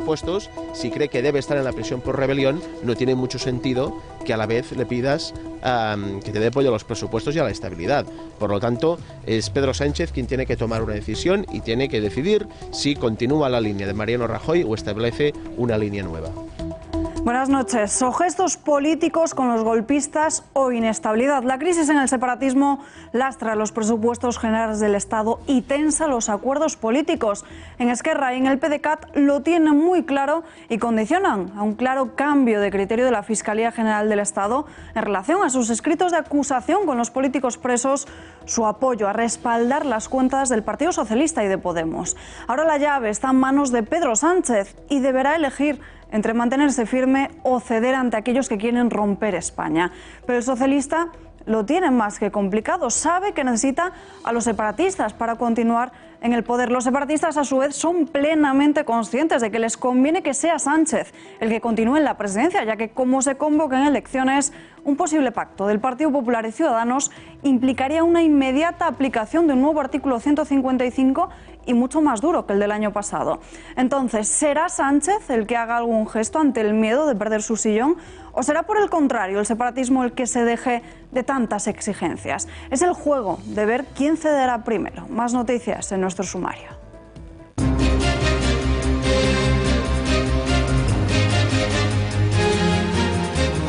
presupuestos, si cree que debe estar en la prisión por rebelión, no tiene mucho sentido que a la vez le pidas que te dé apoyo a los presupuestos y a la estabilidad. Por lo tanto, es Pedro Sánchez quien tiene que tomar una decisión y tiene que decidir si continúa la línea de Mariano Rajoy o establece una línea nueva. Buenas noches. O gestos políticos con los golpistas o inestabilidad. La crisis en el separatismo lastra los presupuestos generales del Estado y tensa los acuerdos políticos. En Esquerra y en el PDeCAT lo tienen muy claro y condicionan a un claro cambio de criterio de la Fiscalía General del Estado en relación a sus escritos de acusación con los políticos presos, su apoyo a respaldar las cuentas del Partido Socialista y de Podemos. Ahora la llave está en manos de Pedro Sánchez y deberá elegir entre mantenerse firme o ceder ante aquellos que quieren romper España. Pero el socialista lo tiene más que complicado. Sabe que necesita a los separatistas para continuar en el poder. Los separatistas, a su vez, son plenamente conscientes de que les conviene que sea Sánchez el que continúe en la presidencia, ya que como se convoquen elecciones, un posible pacto del Partido Popular y Ciudadanos implicaría una inmediata aplicación de un nuevo artículo 155 y mucho más duro que el del año pasado. Entonces, ¿será Sánchez el que haga algún gesto ante el miedo de perder su sillón? ¿O será por el contrario el separatismo el que se deje de tantas exigencias? Es el juego de ver quién cederá primero. Más noticias en nuestro sumario.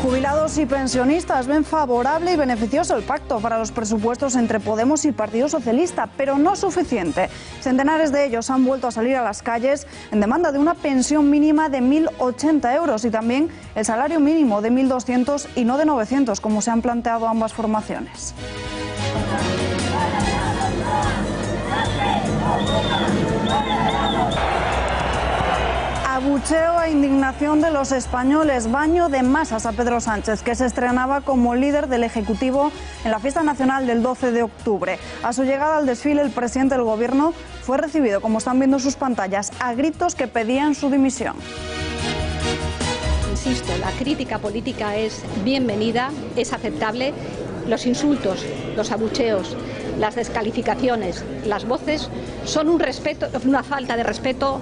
Jubilados y pensionistas ven favorable y beneficioso el pacto para los presupuestos entre Podemos y Partido Socialista, pero no suficiente. Centenares de ellos han vuelto a salir a las calles en demanda de una pensión mínima de 1.080 euros y también el salario mínimo de 1.200 y no de 900, como se han planteado ambas formaciones. Abucheo e indignación de los españoles, baño de masas a Pedro Sánchez, que se estrenaba como líder del Ejecutivo en la fiesta nacional del 12 de octubre. A su llegada al desfile, el presidente del Gobierno fue recibido, como están viendo en sus pantallas, a gritos que pedían su dimisión. Insisto, la crítica política es bienvenida, es aceptable. Los insultos, los abucheos, las descalificaciones, las voces son una falta de respeto.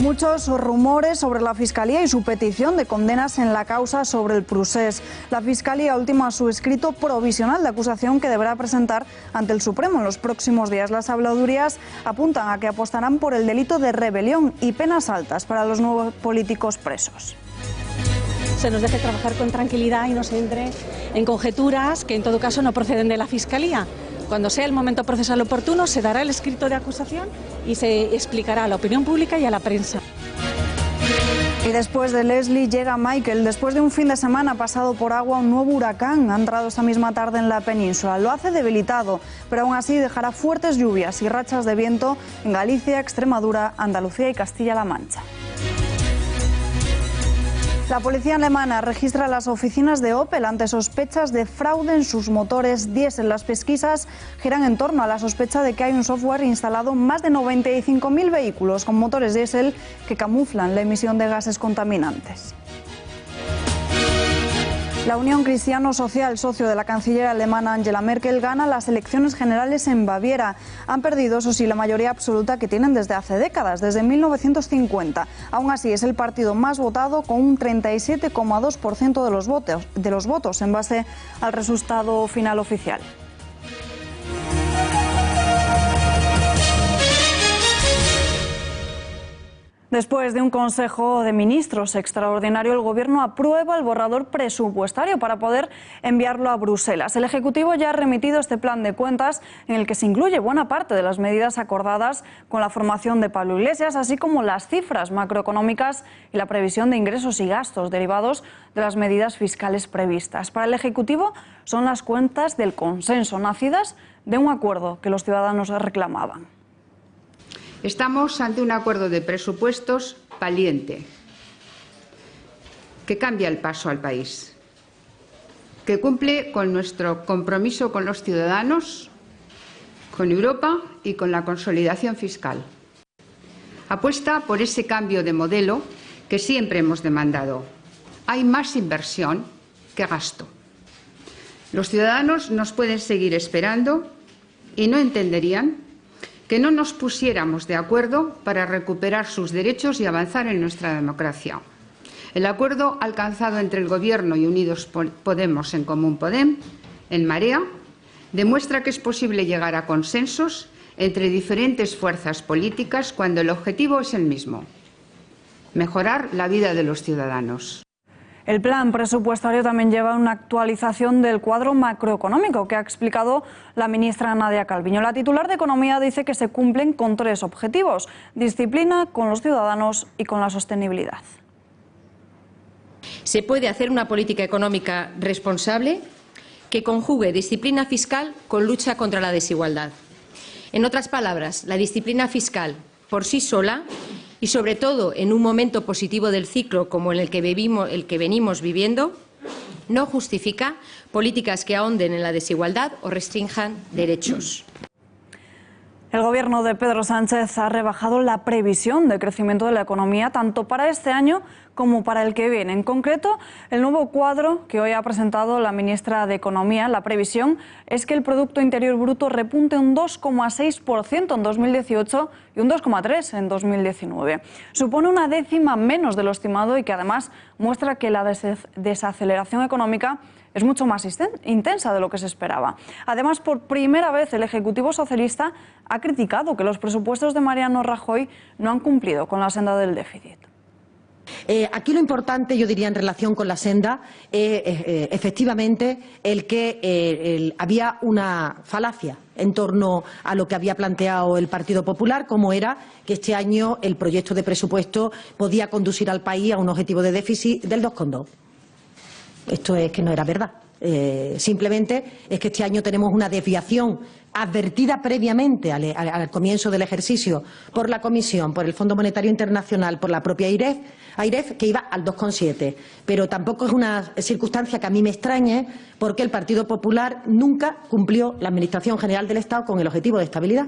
Muchos rumores sobre la Fiscalía y su petición de condenas en la causa sobre el Prusés. La Fiscalía ultima su escrito provisional de acusación que deberá presentar ante el Supremo en los próximos días. Las habladurías apuntan a que apostarán por el delito de rebelión y penas altas para los nuevos políticos presos. Se nos deje trabajar con tranquilidad y no se entre en conjeturas que en todo caso no proceden de la Fiscalía. Cuando sea el momento procesal oportuno, se dará el escrito de acusación y se explicará a la opinión pública y a la prensa. Y después de Leslie llega Michael. Después de un fin de semana pasado por agua, un nuevo huracán ha entrado esta misma tarde en la península. Lo hace debilitado, pero aún así dejará fuertes lluvias y rachas de viento en Galicia, Extremadura, Andalucía y Castilla-La Mancha. La policía alemana registra las oficinas de Opel ante sospechas de fraude en sus motores diésel. Las pesquisas giran en torno a la sospecha de que hay un software instalado en más de 95.000 vehículos con motores diésel que camuflan la emisión de gases contaminantes. La Unión Cristiano Social, socio de la canciller alemana Angela Merkel, gana las elecciones generales en Baviera. Han perdido, eso sí, la mayoría absoluta que tienen desde hace décadas, desde 1950. Aún así, es el partido más votado con un 37,2% de los votos en base al resultado final oficial. Después de un Consejo de Ministros extraordinario, el Gobierno aprueba el borrador presupuestario para poder enviarlo a Bruselas. El Ejecutivo ya ha remitido este plan de cuentas en el que se incluye buena parte de las medidas acordadas con la formación de Pablo Iglesias, así como las cifras macroeconómicas y la previsión de ingresos y gastos derivados de las medidas fiscales previstas. Para el Ejecutivo son las cuentas del consenso, nacidas de un acuerdo que los ciudadanos reclamaban. Estamos ante un acuerdo de presupuestos valiente, que cambia el paso al país, que cumple con nuestro compromiso con los ciudadanos, con Europa y con la consolidación fiscal. Apuesta por ese cambio de modelo que siempre hemos demandado. Hay más inversión que gasto. Los ciudadanos nos pueden seguir esperando y no entenderían que no nos pusiéramos de acuerdo para recuperar sus derechos y avanzar en nuestra democracia. El acuerdo alcanzado entre el Gobierno y Unidos Podemos en Común Podem, en Marea, demuestra que es posible llegar a consensos entre diferentes fuerzas políticas cuando el objetivo es el mismo: mejorar la vida de los ciudadanos. El plan presupuestario también lleva una actualización del cuadro macroeconómico que ha explicado la ministra Nadia Calviño. La titular de Economía dice que se cumplen con 3 objetivos: disciplina con los ciudadanos y con la sostenibilidad. Se puede hacer una política económica responsable que conjugue disciplina fiscal con lucha contra la desigualdad. En otras palabras, la disciplina fiscal por sí sola, y sobre todo en un momento positivo del ciclo como el que venimos viviendo, no justifica políticas que ahonden en la desigualdad o restrinjan derechos. El Gobierno de Pedro Sánchez ha rebajado la previsión de crecimiento de la economía tanto para este año como para el que viene. En concreto, el nuevo cuadro que hoy ha presentado la ministra de Economía, la previsión es que el Producto Interior Bruto repunte un 2,6% en 2018 y un 2,3% en 2019. Supone una décima menos de lo estimado y que además muestra que la desaceleración económica es mucho más intensa de lo que se esperaba. Además, por primera vez el Ejecutivo socialista ha criticado que los presupuestos de Mariano Rajoy no han cumplido con la senda del déficit. Aquí lo importante, yo diría, en relación con la senda, efectivamente, el que había una falacia en torno a lo que había planteado el Partido Popular, como era que este año el proyecto de presupuesto podía conducir al país a un objetivo de déficit del 2,2. Esto es que no era verdad. Simplemente es que este año tenemos una desviación advertida previamente al comienzo del ejercicio por la Comisión, por el Fondo Monetario Internacional, por la propia AIREF, que iba al 2,7. Pero tampoco es una circunstancia que a mí me extrañe, porque el Partido Popular nunca cumplió la Administración General del Estado con el objetivo de estabilidad.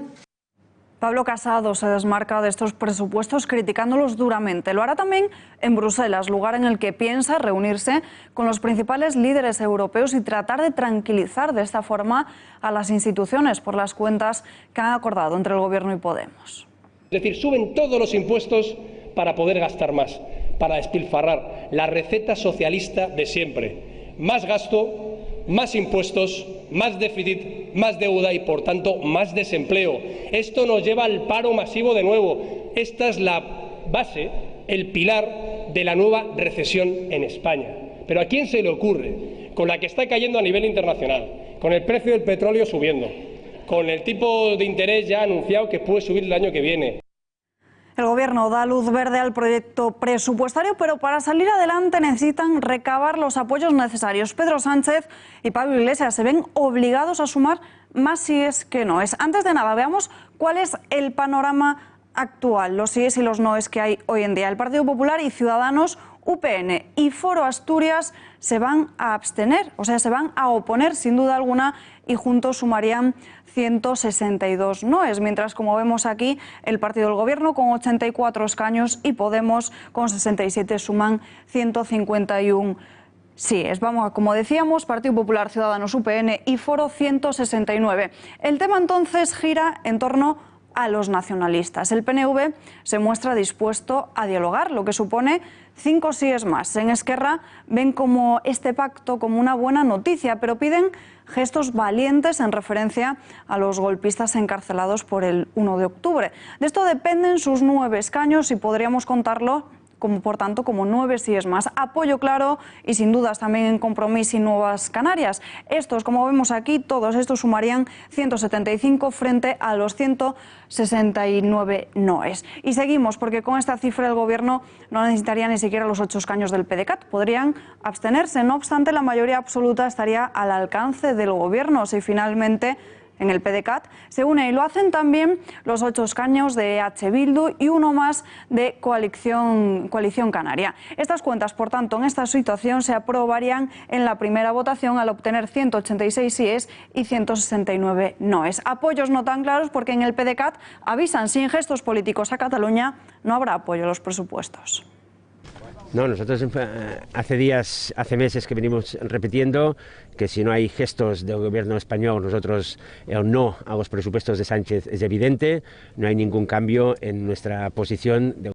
Pablo Casado se desmarca de estos presupuestos criticándolos duramente. Lo hará también en Bruselas, lugar en el que piensa reunirse con los principales líderes europeos y tratar de tranquilizar de esta forma a las instituciones por las cuentas que han acordado entre el Gobierno y Podemos. Es decir, suben todos los impuestos para poder gastar más, para despilfarrar. La receta socialista de siempre: más gasto, más impuestos, más déficit, más deuda y, por tanto, más desempleo. Esto nos lleva al paro masivo de nuevo. Esta es la base, el pilar de la nueva recesión en España. Pero ¿a quién se le ocurre, con la que está cayendo a nivel internacional, con el precio del petróleo subiendo, con el tipo de interés ya anunciado que puede subir el año que viene? El Gobierno da luz verde al proyecto presupuestario, pero para salir adelante necesitan recabar los apoyos necesarios. Pedro Sánchez y Pablo Iglesias se ven obligados a sumar más síes que noes. Antes de nada, veamos cuál es el panorama actual, los síes y los noes que hay hoy en día. El Partido Popular y Ciudadanos, UPN y Foro Asturias se van a abstener, o sea, se van a oponer sin duda alguna, y juntos sumarían 162 noes, mientras, como vemos aquí, el partido del Gobierno con 84 escaños y Podemos con 67 suman 151 síes. Vamos, como decíamos, Partido Popular, Ciudadanos, UPN y Foro 169. El tema entonces gira en torno a los nacionalistas. El PNV se muestra dispuesto a dialogar, lo que supone 5 síes más. En Esquerra ven como este pacto como una buena noticia, pero piden gestos valientes en referencia a los golpistas encarcelados por el 1 de octubre. De esto dependen sus 9 escaños y podríamos contarlo por tanto, como 9 síes más. Apoyo claro y sin dudas también en Compromís y Nuevas Canarias. Estos, como vemos aquí, todos estos sumarían 175 frente a los 169 noes. Y seguimos, porque con esta cifra el Gobierno no necesitaría ni siquiera los 8 escaños del PDeCAT. Podrían abstenerse. No obstante, la mayoría absoluta estaría al alcance del Gobierno si finalmente en el PDeCAT se une, y lo hacen también los 8 escaños de EH Bildu y uno más de Coalición Canaria. Estas cuentas, por tanto, en esta situación se aprobarían en la primera votación al obtener 186 síes y 169 noes. Apoyos no tan claros porque en el PDeCAT avisan: sin gestos políticos a Cataluña no habrá apoyo a los presupuestos. No, nosotros hace meses que venimos repitiendo que si no hay gestos del gobierno español, nosotros el no a los presupuestos de Sánchez es evidente, no hay ningún cambio en nuestra posición.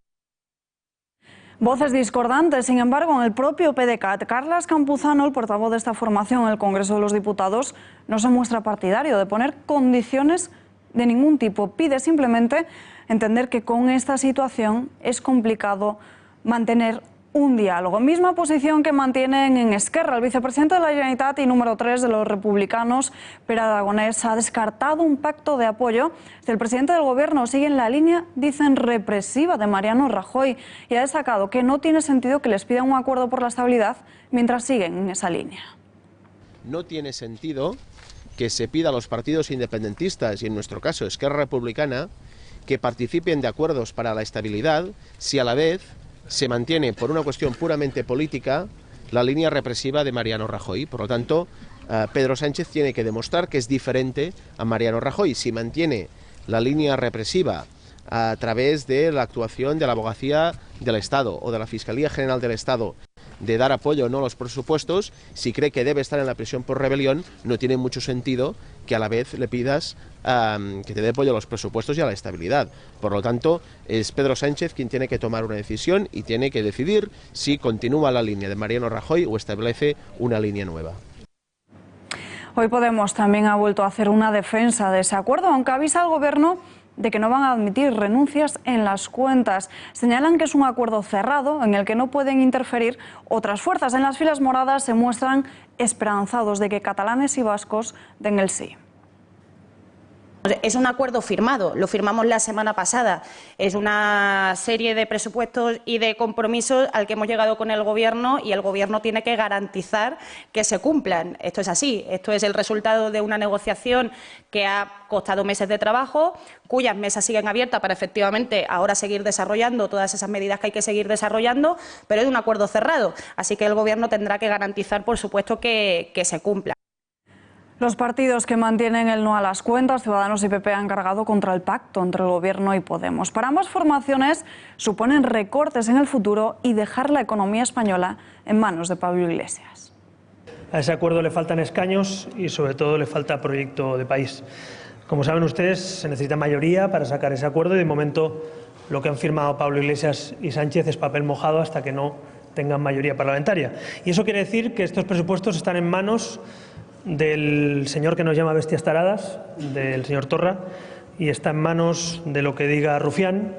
Voces discordantes, sin embargo, en el propio PDeCAT. Carles Campuzano, el portavoz de esta formación en el Congreso de los Diputados, no se muestra partidario de poner condiciones de ningún tipo. Pide simplemente entender que con esta situación es complicado mantener un diálogo. Misma posición que mantienen en Esquerra. El vicepresidente de la Generalitat y número 3 de los republicanos, Pere Aragonès, ha descartado un pacto de apoyo si el presidente del gobierno sigue en la línea, dicen, represiva de Mariano Rajoy, y ha destacado que no tiene sentido que les pidan un acuerdo por la estabilidad mientras siguen en esa línea. No tiene sentido que se pida a los partidos independentistas, y en nuestro caso Esquerra Republicana, que participen de acuerdos para la estabilidad si a la vez se mantiene por una cuestión puramente política la línea represiva de Mariano Rajoy. Por lo tanto, Pedro Sánchez tiene que demostrar que es diferente a Mariano Rajoy. Si mantiene la línea represiva a través de la actuación de la Abogacía del Estado o de la Fiscalía General del Estado, de dar apoyo o no a los presupuestos, si cree que debe estar en la prisión por rebelión, no tiene mucho sentido que a la vez le pidas que te dé apoyo a los presupuestos y a la estabilidad. Por lo tanto, es Pedro Sánchez quien tiene que tomar una decisión y tiene que decidir si continúa la línea de Mariano Rajoy o establece una línea nueva. Hoy Podemos también ha vuelto a hacer una defensa de ese acuerdo, aunque avisa al Gobierno de que no van a admitir renuncias en las cuentas. Señalan que es un acuerdo cerrado en el que no pueden interferir otras fuerzas. En las filas moradas se muestran esperanzados de que catalanes y vascos den el sí. Es un acuerdo firmado, lo firmamos la semana pasada. Es una serie de presupuestos y de compromisos al que hemos llegado con el Gobierno, y el Gobierno tiene que garantizar que se cumplan. Esto es así, esto es el resultado de una negociación que ha costado meses de trabajo, cuyas mesas siguen abiertas para efectivamente ahora seguir desarrollando todas esas medidas que hay que seguir desarrollando, pero es un acuerdo cerrado. Así que el Gobierno tendrá que garantizar, por supuesto, que se cumpla. Los partidos que mantienen el no a las cuentas, Ciudadanos y PP, han cargado contra el pacto entre el Gobierno y Podemos. Para ambas formaciones suponen recortes en el futuro y dejar la economía española en manos de Pablo Iglesias. A ese acuerdo le faltan escaños y sobre todo le falta proyecto de país. Como saben ustedes, se necesita mayoría para sacar ese acuerdo y de momento lo que han firmado Pablo Iglesias y Sánchez es papel mojado hasta que no tengan mayoría parlamentaria. Y eso quiere decir que estos presupuestos están en manos del señor que nos llama bestias taradas, del señor Torra, y está en manos de lo que diga Rufián,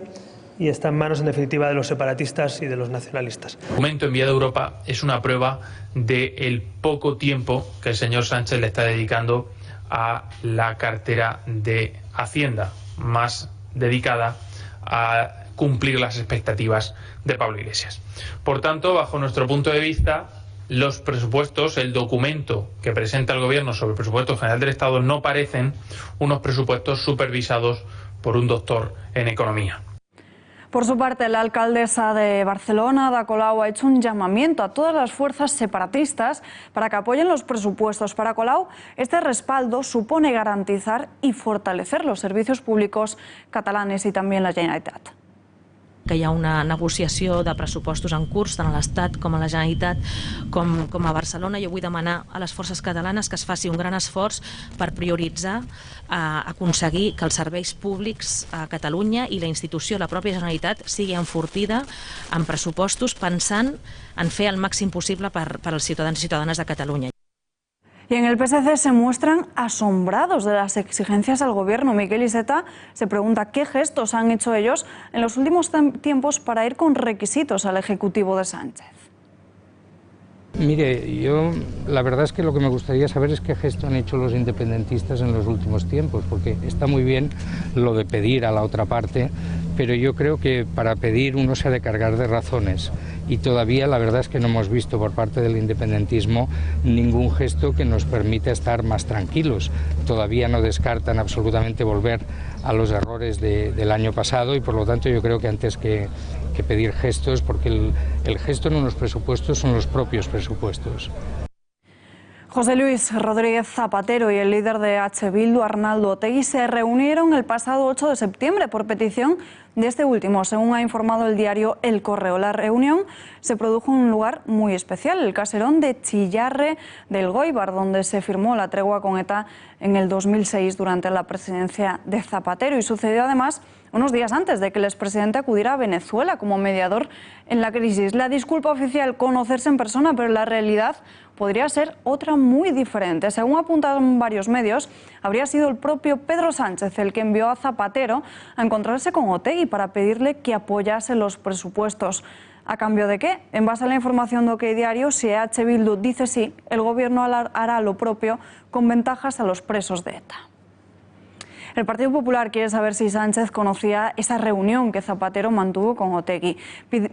y está en manos, en definitiva, de los separatistas y de los nacionalistas. El documento enviado a Europa es una prueba del poco tiempo que el señor Sánchez le está dedicando a la cartera de Hacienda, más dedicada a cumplir las expectativas de Pablo Iglesias. Por tanto, bajo nuestro punto de vista, los presupuestos, el documento que presenta el Gobierno sobre el presupuesto general del Estado, no parecen unos presupuestos supervisados por un doctor en economía. Por su parte, la alcaldesa de Barcelona, Ada Colau, ha hecho un llamamiento a todas las fuerzas separatistas para que apoyen los presupuestos. Para Colau, este respaldo supone garantizar y fortalecer los servicios públicos catalanes y también la Generalitat. Que hi ha una negociació de pressupostos en curs tant a l'Estat com a la Generalitat com a Barcelona. Jo vull demanar a les forces catalanes que es faci un gran esforç per prioritzar, aconseguir que els serveis públics a Catalunya i la institució, la pròpia Generalitat, sigui enfortida en pressupostos pensant en fer el màxim possible per als ciutadans i ciutadanes de Catalunya. Y en el PSC se muestran asombrados de las exigencias al Gobierno. Miquel Iceta se pregunta qué gestos han hecho ellos en los últimos tiempos para ir con requisitos al Ejecutivo de Sánchez. Mire, yo la verdad es que lo que me gustaría saber es qué gesto han hecho los independentistas en los últimos tiempos, porque está muy bien lo de pedir a la otra parte, pero yo creo que para pedir uno se ha de cargar de razones, y todavía la verdad es que no hemos visto por parte del independentismo ningún gesto que nos permita estar más tranquilos. Todavía no descartan absolutamente volver a los errores del año pasado, y por lo tanto yo creo que antes que pedir gestos, porque el gesto en unos presupuestos son los propios presupuestos. José Luis Rodríguez Zapatero y el líder de H. Bildu, Arnaldo Otegi, se reunieron el pasado 8 de septiembre por petición de este último, según ha informado el diario El Correo. La reunión se produjo en un lugar muy especial, el caserón de Chillarre del Goibar, donde se firmó la tregua con ETA en el 2006 durante la presidencia de Zapatero, y sucedió además unos días antes de que el expresidente acudiera a Venezuela como mediador en la crisis. La disculpa oficial, conocerse en persona, pero la realidad podría ser otra muy diferente. Según apuntaron varios medios, habría sido el propio Pedro Sánchez el que envió a Zapatero a encontrarse con Otegi para pedirle que apoyase los presupuestos. ¿A cambio de qué? En base a la información de OK Diario, si H. Bildu dice sí, el gobierno hará lo propio con ventajas a los presos de ETA. El Partido Popular quiere saber si Sánchez conocía esa reunión que Zapatero mantuvo con Otegi.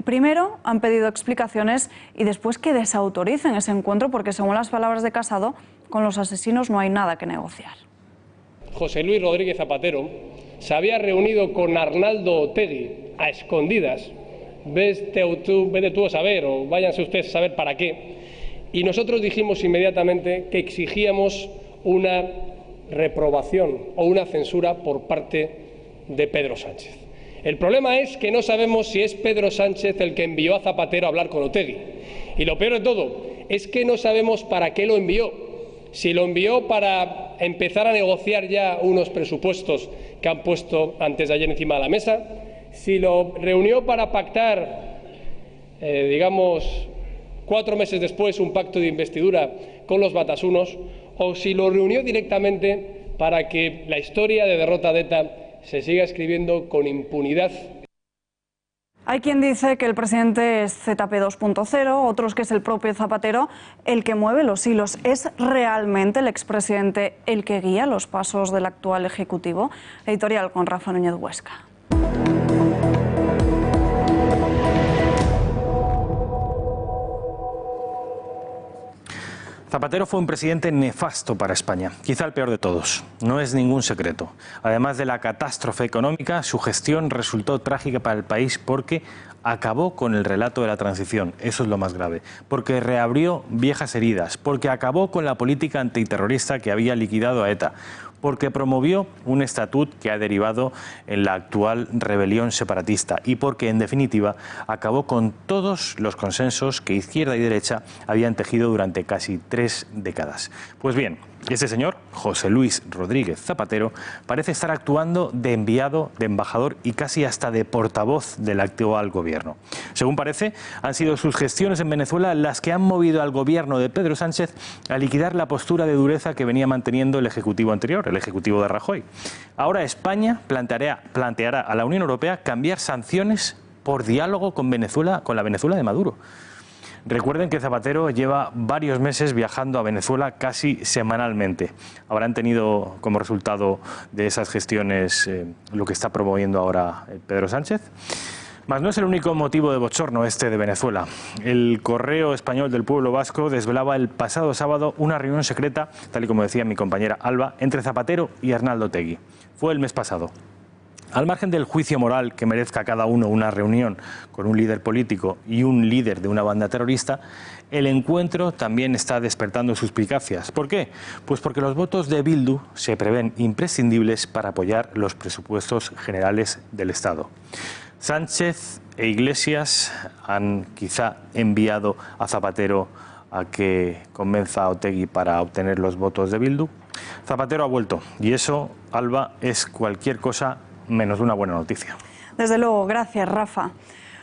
Primero han pedido explicaciones y después que desautoricen ese encuentro, porque según las palabras de Casado, con los asesinos no hay nada que negociar. José Luis Rodríguez Zapatero se había reunido con Arnaldo Otegi a escondidas, vete tú a saber, o váyanse ustedes a saber para qué, y nosotros dijimos inmediatamente que exigíamos una reprobación o una censura por parte de Pedro Sánchez. El problema es que no sabemos si es Pedro Sánchez el que envió a Zapatero a hablar con Otegi. Y lo peor de todo es que no sabemos para qué lo envió. Si lo envió para empezar a negociar ya unos presupuestos que han puesto antes de ayer encima de la mesa, si lo reunió para pactar, 4 meses después, un pacto de investidura con los batasunos, o si lo reunió directamente para que la historia de derrota de ETA se siga escribiendo con impunidad. Hay quien dice que el presidente es ZP 2.0, otros que es el propio Zapatero el que mueve los hilos. ¿Es realmente el expresidente el que guía los pasos del actual Ejecutivo? Editorial con Rafa Núñez Huesca. Zapatero fue un presidente nefasto para España, quizá el peor de todos. No es ningún secreto. Además de la catástrofe económica, su gestión resultó trágica para el país porque acabó con el relato de la transición. Eso es lo más grave. Porque reabrió viejas heridas, porque acabó con la política antiterrorista que había liquidado a ETA, porque promovió un estatut que ha derivado en la actual rebelión separatista y porque, en definitiva, acabó con todos los consensos que izquierda y derecha habían tejido durante casi 3 décadas. Pues bien, ese señor, José Luis Rodríguez Zapatero, parece estar actuando de enviado, de embajador y casi hasta de portavoz del actual gobierno. Según parece, han sido sus gestiones en Venezuela las que han movido al gobierno de Pedro Sánchez a liquidar la postura de dureza que venía manteniendo el Ejecutivo anterior, el Ejecutivo de Rajoy. Ahora España planteará a la Unión Europea cambiar sanciones por diálogo con Venezuela, con la Venezuela de Maduro. Recuerden que Zapatero lleva varios meses viajando a Venezuela casi semanalmente. Habrán tenido como resultado de esas gestiones lo que está promoviendo ahora Pedro Sánchez. Mas no es el único motivo de bochorno este de Venezuela. El Correo Español del Pueblo Vasco desvelaba el pasado sábado una reunión secreta, tal y como decía mi compañera Alba, entre Zapatero y Arnaldo Otegi. Fue el mes pasado. Al margen del juicio moral que merezca cada uno una reunión con un líder político y un líder de una banda terrorista, el encuentro también está despertando suspicacias. ¿Por qué? Pues porque los votos de Bildu se prevén imprescindibles para apoyar los presupuestos generales del Estado. Sánchez e Iglesias han quizá enviado a Zapatero a que convenza a Otegi para obtener los votos de Bildu. Zapatero ha vuelto y eso, Alba, es cualquier cosa menos de una buena noticia. Desde luego, gracias, Rafa.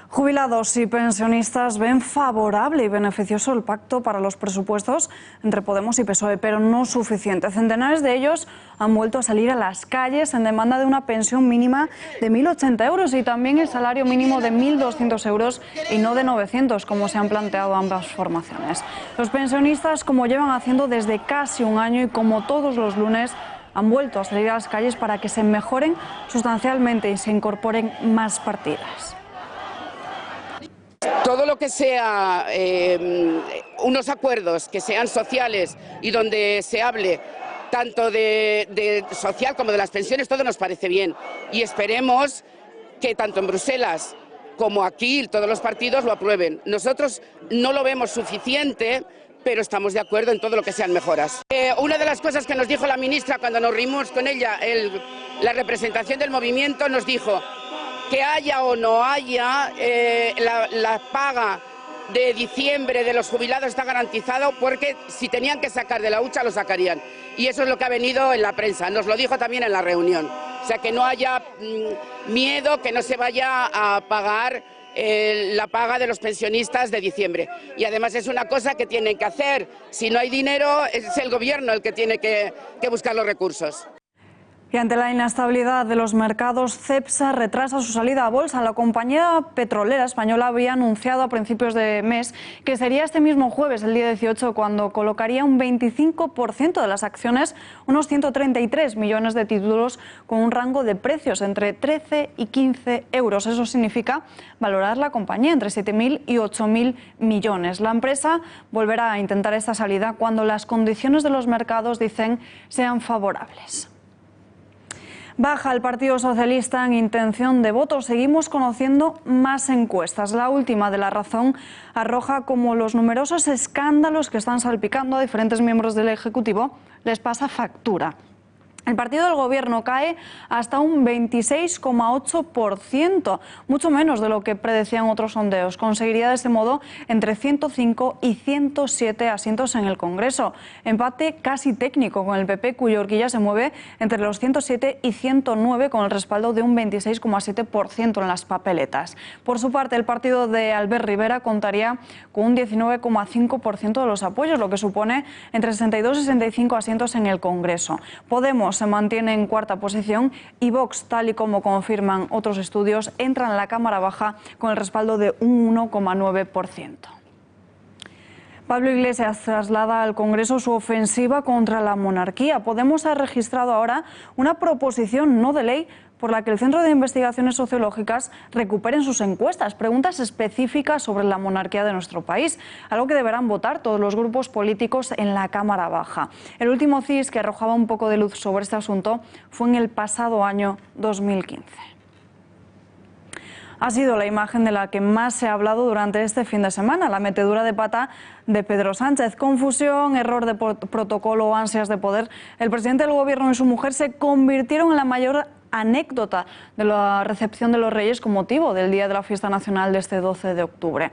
Jubilados y pensionistas ven favorable y beneficioso el pacto para los presupuestos entre Podemos y PSOE, pero no suficiente. Centenares de ellos han vuelto a salir a las calles en demanda de una pensión mínima de 1.080 euros y también el salario mínimo de 1.200 euros y no de 900, como se han planteado ambas formaciones. Los pensionistas, como llevan haciendo desde casi un año y como todos los lunes, han vuelto a salir a las calles para que se mejoren sustancialmente y se incorporen más partidas. Todo lo que sea unos acuerdos que sean sociales y donde se hable tanto de social como de las pensiones, todo nos parece bien. Y esperemos que tanto en Bruselas como aquí todos los partidos lo aprueben. Nosotros no lo vemos suficiente pero estamos de acuerdo en todo lo que sean mejoras. Una de las cosas que nos dijo la ministra cuando nos reunimos con ella, la representación del movimiento, nos dijo que haya o no haya, la paga de diciembre de los jubilados está garantizado, porque si tenían que sacar de la hucha lo sacarían. Y eso es lo que ha venido en la prensa, nos lo dijo también en la reunión. O sea, que no haya miedo, que no se vaya a pagar la paga de los pensionistas de diciembre. Y además es una cosa que tienen que hacer. Si no hay dinero, es el gobierno el que tiene que buscar los recursos. Y ante la inestabilidad de los mercados, Cepsa retrasa su salida a bolsa. La compañía petrolera española había anunciado a principios de mes que sería este mismo jueves, el día 18, cuando colocaría un 25% de las acciones, unos 133 millones de títulos, con un rango de precios entre 13 y 15 euros. Eso significa valorar la compañía entre 7.000 y 8.000 millones. La empresa volverá a intentar esta salida cuando las condiciones de los mercados, dicen, sean favorables. Baja el Partido Socialista en intención de voto. Seguimos conociendo más encuestas. La última de La Razón arroja como los numerosos escándalos que están salpicando a diferentes miembros del Ejecutivo les pasa factura. El partido del Gobierno cae hasta un 26,8%, mucho menos de lo que predecían otros sondeos. Conseguiría de este modo entre 105 y 107 asientos en el Congreso. Empate casi técnico con el PP, cuya horquilla se mueve entre los 107 y 109, con el respaldo de un 26,7% en las papeletas. Por su parte, el partido de Albert Rivera contaría con un 19,5% de los apoyos, lo que supone entre 62 y 65 asientos en el Congreso. Podemos se mantiene en cuarta posición y Vox, tal y como confirman otros estudios, entra en la Cámara Baja con el respaldo de un 1,9%. Pablo Iglesias traslada al Congreso su ofensiva contra la monarquía. Podemos ha registrado ahora una proposición no de ley por la que el Centro de Investigaciones Sociológicas recupere en sus encuestas preguntas específicas sobre la monarquía de nuestro país, algo que deberán votar todos los grupos políticos en la Cámara Baja. El último CIS que arrojaba un poco de luz sobre este asunto fue en el pasado año 2015. Ha sido la imagen de la que más se ha hablado durante este fin de semana, la metedura de pata de Pedro Sánchez. Confusión, error de protocolo o ansias de poder. El presidente del Gobierno y su mujer se convirtieron en la mayor anécdota de la recepción de los Reyes con motivo del Día de la Fiesta Nacional de este 12 de octubre.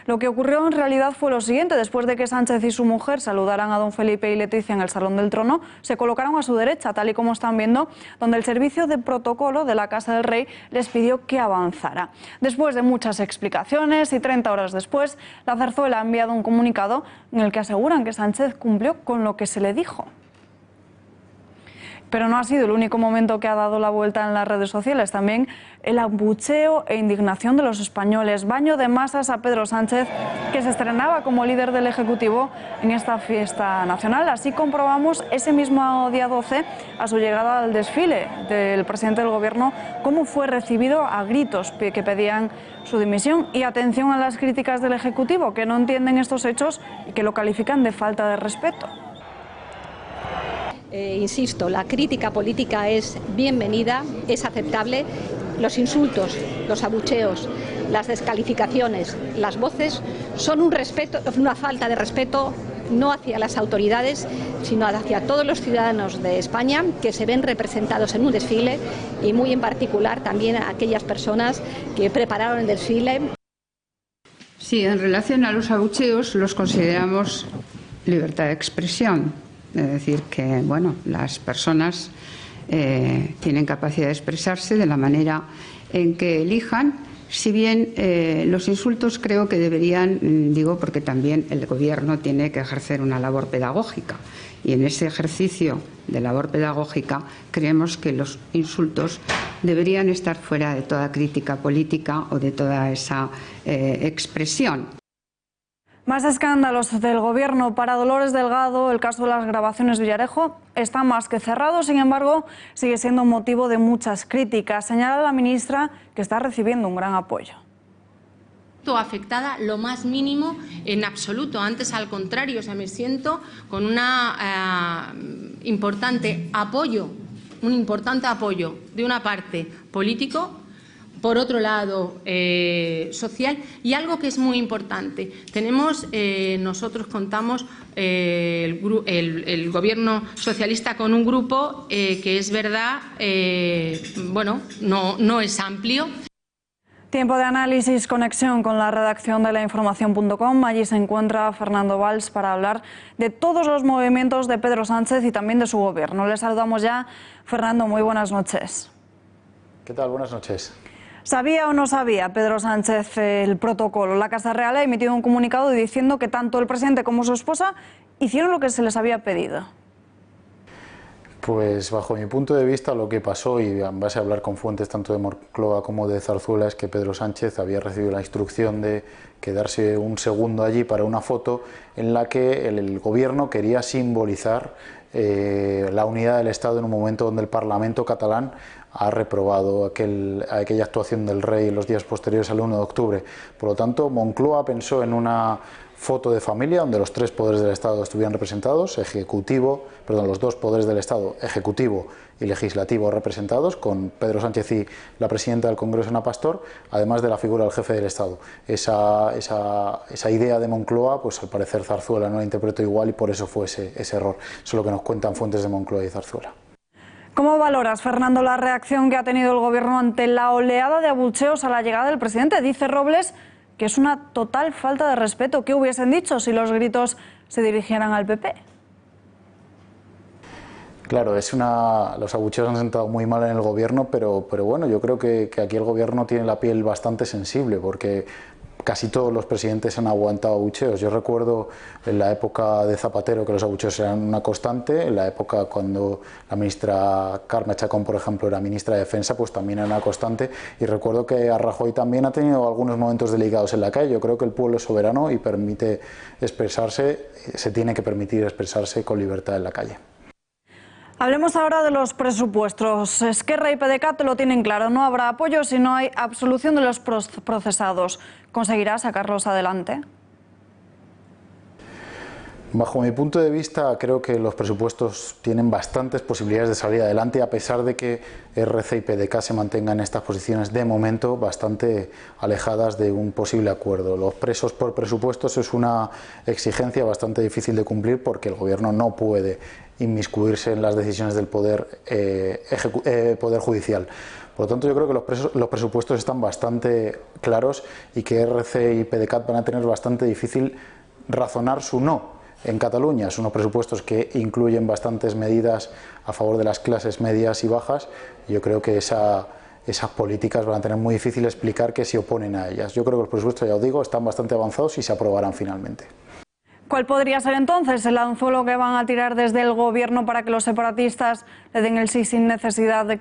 Lo que ocurrió en realidad fue lo siguiente: después de que Sánchez y su mujer saludaran a don Felipe y Leticia en el Salón del Trono, se colocaron a su derecha, tal y como están viendo, donde el servicio de protocolo de la Casa del Rey les pidió que avanzara. Después de muchas explicaciones y 30 horas después, la Zarzuela ha enviado un comunicado en el que aseguran que Sánchez cumplió con lo que se le dijo. Pero no ha sido el único momento que ha dado la vuelta en las redes sociales. También el abucheo e indignación de los españoles. Baño de masas a Pedro Sánchez, que se estrenaba como líder del Ejecutivo en esta fiesta nacional. Así comprobamos ese mismo día 12, a su llegada al desfile del presidente del Gobierno, cómo fue recibido a gritos que pedían su dimisión. Y atención a las críticas del Ejecutivo, que no entienden estos hechos y que lo califican de falta de respeto. Insisto, la crítica política es bienvenida, es aceptable. Los insultos, los abucheos, las descalificaciones, las voces son una falta de respeto no hacia las autoridades, sino hacia todos los ciudadanos de España que se ven representados en un desfile, y muy en particular también a aquellas personas que prepararon el desfile. Sí, en relación a los abucheos los consideramos libertad de expresión. Es decir, que bueno, las personas tienen capacidad de expresarse de la manera en que elijan, si bien los insultos creo que deberían, digo porque también el Gobierno tiene que ejercer una labor pedagógica, y en ese ejercicio de labor pedagógica creemos que los insultos deberían estar fuera de toda crítica política o de toda esa expresión. Más escándalos del Gobierno. Para Dolores Delgado, el caso de las grabaciones Villarejo está más que cerrado. Sin embargo, sigue siendo motivo de muchas críticas. Señala la ministra que está recibiendo un gran apoyo. Afectada lo más mínimo en absoluto. Antes, al contrario, me siento con un importante apoyo de una parte político, por otro lado, social, y algo que es muy importante. Nosotros contamos, el Gobierno socialista, con un grupo que es verdad, no es amplio. Tiempo de análisis, conexión con la redacción de lainformación.com. Allí se encuentra Fernando Valls para hablar de todos los movimientos de Pedro Sánchez y también de su gobierno. Le saludamos ya. Fernando, muy buenas noches. ¿Qué tal? Buenas noches. ¿Sabía o no sabía Pedro Sánchez el protocolo? La Casa Real ha emitido un comunicado diciendo que tanto el presidente como su esposa hicieron lo que se les había pedido. Pues bajo mi punto de vista lo que pasó, y en base a hablar con fuentes tanto de Moncloa como de Zarzuela, es que Pedro Sánchez había recibido la instrucción de quedarse un segundo allí para una foto en la que el gobierno quería simbolizar la unidad del Estado en un momento donde el Parlamento catalán ha reprobado aquella actuación del rey en los días posteriores al 1 de octubre. Por lo tanto, Moncloa pensó en una foto de familia donde los tres poderes del Estado estuvieran representados, los dos poderes del Estado, ejecutivo y legislativo, representados, con Pedro Sánchez y la presidenta del Congreso, Ana Pastor, además de la figura del jefe del Estado. Esa idea de Moncloa, pues al parecer Zarzuela no la interpretó igual y por eso fue ese error. Eso es lo que nos cuentan fuentes de Moncloa y Zarzuela. ¿Cómo valoras, Fernando, la reacción que ha tenido el gobierno ante la oleada de abucheos a la llegada del presidente? Dice Robles que es una total falta de respeto. ¿Qué hubiesen dicho si los gritos se dirigieran al PP? Claro, los abucheos han sentado muy mal en el gobierno, pero bueno, yo creo que aquí el gobierno tiene la piel bastante sensible, porque casi todos los presidentes han aguantado abucheos. Yo recuerdo en la época de Zapatero que los abucheos eran una constante, en la época cuando la ministra Carme Chacón, por ejemplo, era ministra de Defensa, pues también era una constante, y recuerdo que a Rajoy también ha tenido algunos momentos delicados en la calle. Yo creo que el pueblo es soberano y permite expresarse, se tiene que permitir expresarse con libertad en la calle. Hablemos ahora de los presupuestos. Esquerra y PDeCAT lo tienen claro, no habrá apoyo si no hay absolución de los procesados. ¿Conseguirá sacarlos adelante? Bajo mi punto de vista, creo que los presupuestos tienen bastantes posibilidades de salir adelante, a pesar de que RC y PDeCAT se mantengan en estas posiciones de momento bastante alejadas de un posible acuerdo. Los presos por presupuestos es una exigencia bastante difícil de cumplir porque el gobierno no puede inmiscuirse en las decisiones del poder judicial. Por lo tanto, yo creo que los presupuestos están bastante claros y que RC y PDeCAT van a tener bastante difícil razonar su no en Cataluña. Son unos presupuestos que incluyen bastantes medidas a favor de las clases medias y bajas. Yo creo que esas políticas van a tener muy difícil explicar que se oponen a ellas. Yo creo que los presupuestos, ya os digo, están bastante avanzados y se aprobarán finalmente. ¿Cuál podría ser entonces el anzuelo que van a tirar desde el gobierno para que los separatistas le den el sí sin necesidad de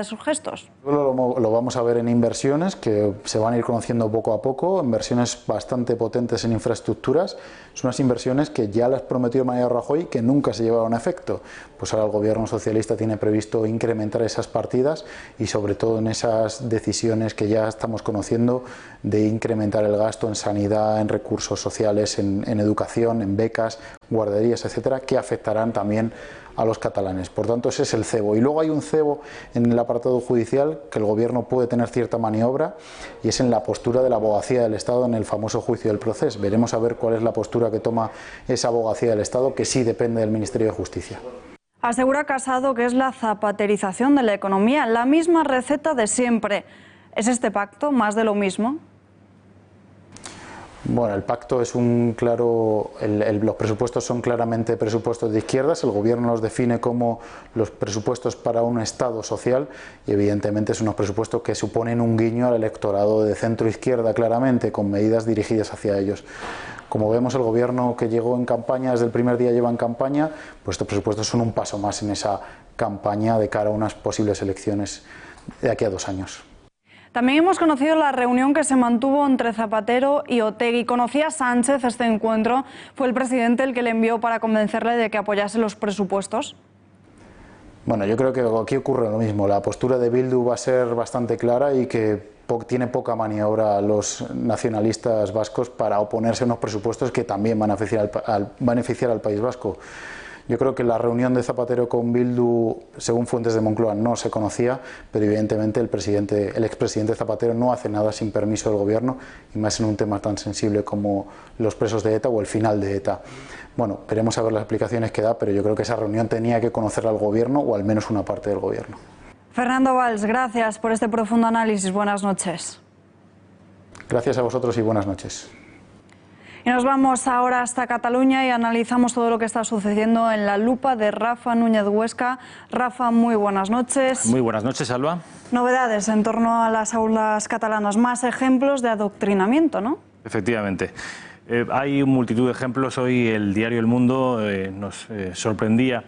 sus gestos? Lo vamos a ver en inversiones que se van a ir conociendo poco a poco, inversiones bastante potentes en infraestructuras. Son unas inversiones que ya las prometió Mariano Rajoy que nunca se llevaron a efecto. Pues ahora el gobierno socialista tiene previsto incrementar esas partidas y sobre todo en esas decisiones que ya estamos conociendo de incrementar el gasto en sanidad, en recursos sociales, en educación, en becas, guarderías, etcétera, que afectarán también a los catalanes. Por tanto, ese es el cebo. Y luego hay un cebo en el apartado judicial que el gobierno puede tener cierta maniobra, y es en la postura de la abogacía del Estado en el famoso juicio del Procés. Veremos a ver cuál es la postura que toma esa abogacía del Estado, que sí depende del Ministerio de Justicia. Asegura Casado que es la zapaterización de la economía, la misma receta de siempre. ¿Es este pacto más de lo mismo? Bueno, el pacto es un claro, los presupuestos son claramente presupuestos de izquierdas, el gobierno los define como los presupuestos para un Estado social y evidentemente son unos presupuestos que suponen un guiño al electorado de centro-izquierda claramente, con medidas dirigidas hacia ellos. Como vemos, el gobierno que llegó en campaña, desde el primer día lleva en campaña, pues estos presupuestos son un paso más en esa campaña de cara a unas posibles elecciones de aquí a 2 años. También hemos conocido la reunión que se mantuvo entre Zapatero y Otegi. ¿Conocía Sánchez este encuentro? ¿Fue el presidente el que le envió para convencerle de que apoyase los presupuestos? Bueno, yo creo que aquí ocurre lo mismo. La postura de Bildu va a ser bastante clara y que tiene poca maniobra a los nacionalistas vascos para oponerse a unos presupuestos que también van a beneficiar al País Vasco. Yo creo que la reunión de Zapatero con Bildu, según fuentes de Moncloa, no se conocía, pero evidentemente el expresidente Zapatero no hace nada sin permiso del gobierno, y más en un tema tan sensible como los presos de ETA o el final de ETA. Bueno, veremos a ver las explicaciones que da, pero yo creo que esa reunión tenía que conocerla al gobierno, o al menos una parte del gobierno. Fernando Valls, gracias por este profundo análisis. Buenas noches. Gracias a vosotros y buenas noches. Y nos vamos ahora hasta Cataluña y analizamos todo lo que está sucediendo en la lupa de Rafa Núñez Huesca. Rafa, muy buenas noches. Muy buenas noches, Alba. Novedades en torno a las aulas catalanas, más ejemplos de adoctrinamiento, ¿no? Efectivamente. Hay multitud de ejemplos. Hoy el diario El Mundo nos sorprendía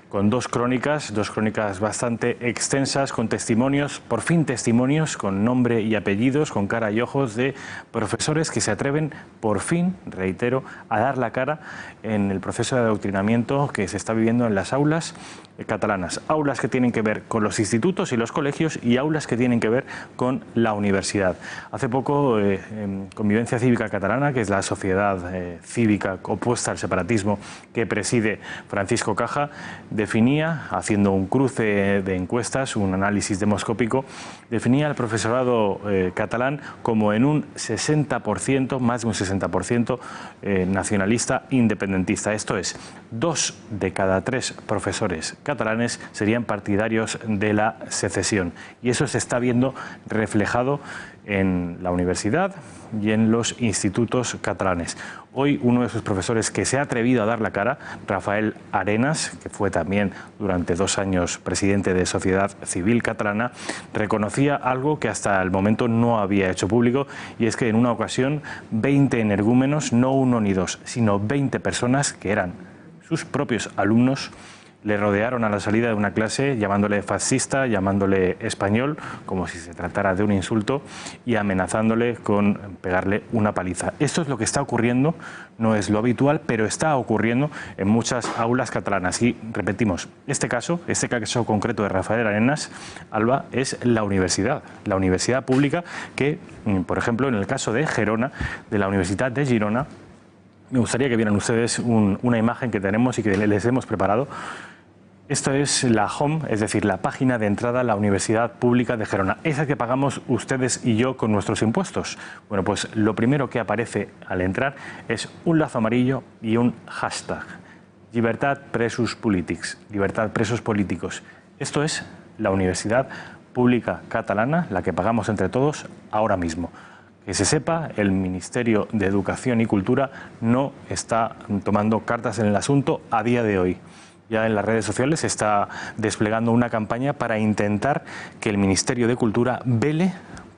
con dos crónicas bastante extensas, con testimonios, por fin testimonios, con nombre y apellidos, con cara y ojos de profesores que se atreven, por fin, reitero, a dar la cara en el proceso de adoctrinamiento que se está viviendo en las aulas catalanas. Aulas que tienen que ver con los institutos y los colegios, y aulas que tienen que ver con la universidad. Hace poco, Convivencia Cívica Catalana, que es la sociedad cívica opuesta al separatismo que preside Francisco Caja, definía, haciendo un cruce de encuestas, un análisis demoscópico, definía al profesorado catalán como en un 60%, más de un 60% nacionalista independentista. Esto es, 2 de cada 3 profesores catalanes serían partidarios de la secesión. Y eso se está viendo reflejado en la universidad y en los institutos catalanes. Hoy uno de sus profesores que se ha atrevido a dar la cara, Rafael Arenas, que fue también durante 2 años presidente de Sociedad Civil Catalana, reconocía algo que hasta el momento no había hecho público, y es que en una ocasión 20 energúmenos, no 1 ni 2, sino 20 personas que eran sus propios alumnos, le rodearon a la salida de una clase llamándole fascista, llamándole español, como si se tratara de un insulto, y amenazándole con pegarle una paliza. Esto es lo que está ocurriendo, no es lo habitual, pero está ocurriendo en muchas aulas catalanas. Y repetimos, este caso concreto de Rafael Arenas, Alba, es la universidad pública que, por ejemplo, en el caso de Gerona, de la Universidad de Girona, me gustaría que vieran ustedes una imagen que tenemos y que les hemos preparado. Esto es la home, es decir, la página de entrada a la Universidad Pública de Gerona, esa que pagamos ustedes y yo con nuestros impuestos. Bueno, pues lo primero que aparece al entrar es un lazo amarillo y un hashtag: Llibertat presos polítics, libertad presos políticos. Esto es la Universidad Pública Catalana, la que pagamos entre todos ahora mismo. Que se sepa, el Ministerio de Educación y Cultura no está tomando cartas en el asunto a día de hoy. Ya en las redes sociales se está desplegando una campaña para intentar que el Ministerio de Cultura vele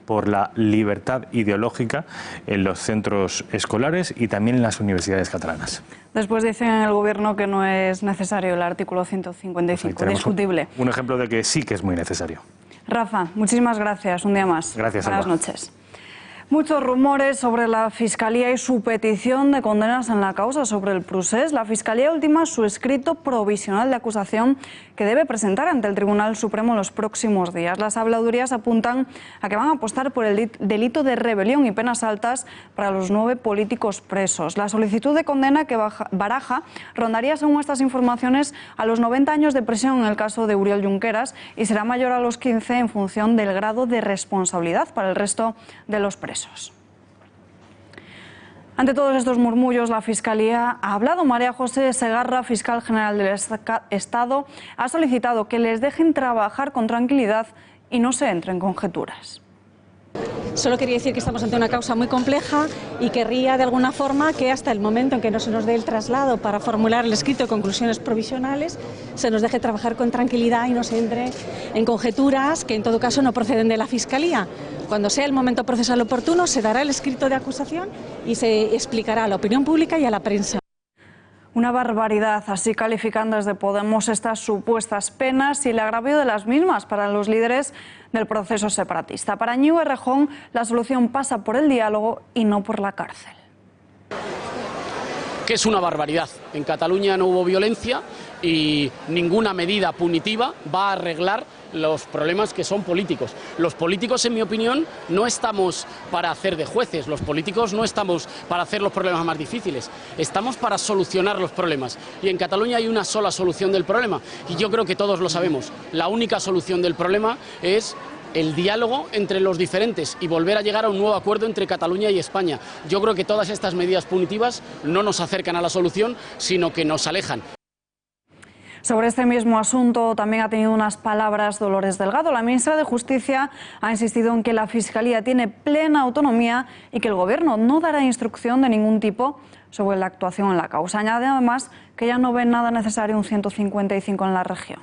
por la libertad ideológica en los centros escolares y también en las universidades catalanas. Después dicen en el Gobierno que no es necesario el artículo 155, pues discutible. Un ejemplo de que sí que es muy necesario. Rafa, muchísimas gracias. Un día más. Gracias, Buenas Alba. noches. Muchos rumores sobre la Fiscalía y su petición de condenas en la causa sobre el procés. La Fiscalía ultima su escrito provisional de acusación que debe presentar ante el Tribunal Supremo en los próximos días. Las habladurías apuntan a que van a apostar por el delito de rebelión y penas altas para los 9 políticos presos. La solicitud de condena que baraja rondaría, según estas informaciones, a los 90 años de prisión en el caso de Oriol Junqueras y será mayor a los 15 en función del grado de responsabilidad para el resto de los presos. Ante todos estos murmullos, la Fiscalía ha hablado. María José Segarra, fiscal general del Estado, ha solicitado que les dejen trabajar con tranquilidad y no se entre en conjeturas. Solo quería decir que estamos ante una causa muy compleja y querría de alguna forma que hasta el momento en que no se nos dé el traslado para formular el escrito de conclusiones provisionales se nos deje trabajar con tranquilidad y no se entre en conjeturas que en todo caso no proceden de la Fiscalía. Cuando sea el momento procesal oportuno se dará el escrito de acusación y se explicará a la opinión pública y a la prensa. Una barbaridad, así califican desde Podemos estas supuestas penas y el agravio de las mismas para los líderes del proceso separatista. Para Íñigo Errejón, la solución pasa por el diálogo y no por la cárcel. que es una barbaridad. En Cataluña no hubo violencia y ninguna medida punitiva va a arreglar los problemas que son políticos. Los políticos, en mi opinión, no estamos para hacer de jueces, los políticos no estamos para hacer los problemas más difíciles, estamos para solucionar los problemas. Y en Cataluña hay una sola solución del problema, y yo creo que todos lo sabemos. La única solución del problema es el diálogo entre los diferentes y volver a llegar a un nuevo acuerdo entre Cataluña y España. Yo creo que todas estas medidas punitivas no nos acercan a la solución, sino que nos alejan. Sobre este mismo asunto también ha tenido unas palabras Dolores Delgado. La ministra de Justicia ha insistido en que la Fiscalía tiene plena autonomía y que el Gobierno no dará instrucción de ningún tipo sobre la actuación en la causa. Añade además que ya no ve nada necesario un 155 en la región.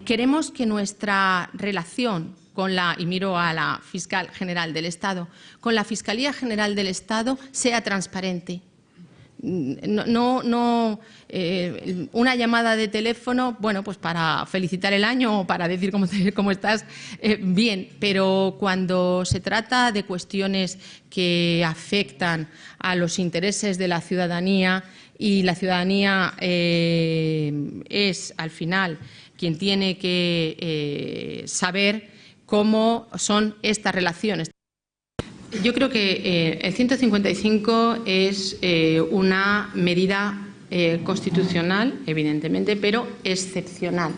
Queremos que nuestra relación con y miro a la Fiscal General del Estado, con la Fiscalía General del Estado sea transparente. Una llamada de teléfono, bueno, pues para felicitar el año o para decir cómo estás, bien, pero cuando se trata de cuestiones que afectan a los intereses de la ciudadanía y la ciudadanía es, al final, quien tiene que saber cómo son estas relaciones. Yo creo que el 155 es una medida constitucional, evidentemente, pero excepcional,